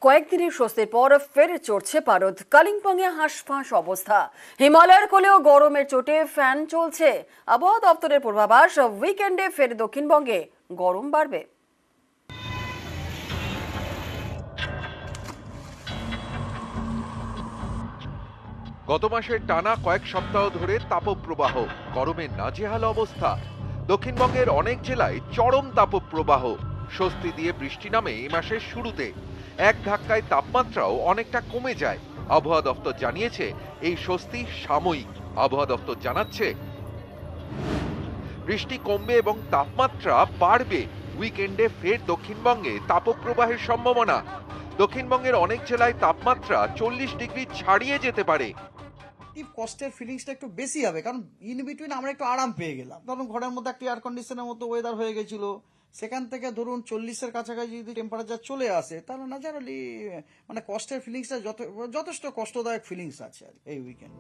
কয়েকদিনের স্বস্তির পর ফের চড়ছে পারদ। কালিম্পংয়ে হাঁসফাঁস অবস্থা। হিমালয়ের কোলেও গরমের চোটে ফ্যান চলছে। আবহাওয়া দপ্তরের পূর্বাভাস, উইকেন্ডে ফের দক্ষিণবঙ্গে গরম বাড়বে। গত মাসের টানা কয়েক সপ্তাহ ধরে তাপপ্রবাহ, গরমে নাজেহাল অবস্থা। দক্ষিণবঙ্গের অনেক জেলায় চরম তাপপ্রবাহ। স্বস্তি দিয়ে বৃষ্টি নামে এই মাসের শুরুতে। এক ধাক্কায় তাপমাত্রাও অনেকটা কমে যায়। আবহাওয়া দপ্তর জানিয়েছে এই স্বস্তি সাময়িক। আবহাওয়া দপ্তর জানাচ্ছে বৃষ্টি কমবে এবং তাপমাত্রা বাড়বে। উইকেন্ডে ফের দক্ষিণবঙ্গে তাপপ্রবাহের সম্ভাবনা। দক্ষিণবঙ্গের অনেক জেলায় তাপমাত্রা 40 ডিগ্রি ছাড়িয়ে যেতে পারে। কষ্টের ফিলিংসটা একটু বেশি হবে, কারণ ইন বিটুইন আমরা একটু আরাম পেয়ে গেলাম। ধরুন ঘরের মধ্যে একটা এয়ার কন্ডিশনের মতো ওয়েদার হয়ে গেছিল, সেখান থেকে ধরুন 40-এর কাছাকাছি যদি টেম্পারেচার চলে আসে, তাহলে ন্যাচারালি মানে কষ্টের ফিলিংসটা যথেষ্ট কষ্টদায়ক ফিলিংস আছে আর এই উইকেন্ডে।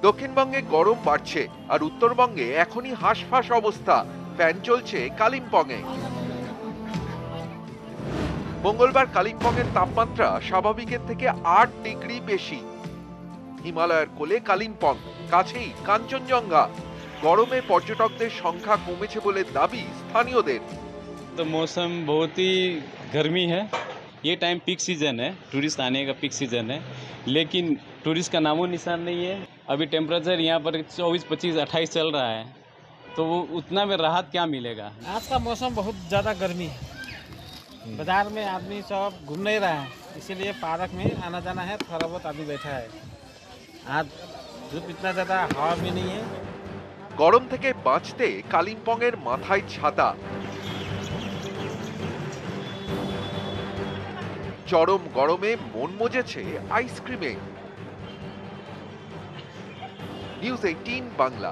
দক্ষিণবঙ্গে গরম বাড়ছে আর উত্তরবঙ্গে এখনই হাঁসফাঁস অবস্থা। ফ্যান চলছে কালিম্পংয়ে। মঙ্গলবার কালিম্পংয়ের তাপমাত্রা স্বাভাবিকের থেকে 8 ডিগ্রি বেশি। হিমালয়ের কোলে কালিম্পং, কাছেই কাঞ্চনজঙ্ঘা। গরমে পর্যটকদের সংখ্যা কমেছে বলে দাবি স্থানীয়দের। तो मौसम बहुत ही गर्मी है। ये टाइम पीक सीज़न है, टूरिस्ट आने का पीक सीज़न है, लेकिन टूरिस्ट का नामो निशान नहीं है। अभी टेम्परेचर यहाँ पर 24, 25, 28 चल रहा है, तो वो उतना में राहत क्या मिलेगा। आज का मौसम बहुत ज़्यादा गर्मी है। बाजार में आदमी सब घूम नहीं रहा है, इसीलिए पार्क में आना जाना है, थोड़ा बहुत आदमी बैठा है। आज धूप इतना ज़्यादा हवा भी नहीं है। গরম থেকে বাঁচতে কালিম্পংয়ের মাথায় ছাতা। চরম গরমে মন মজেছে আইসক্রিমে। নিউজ 18 বাংলা।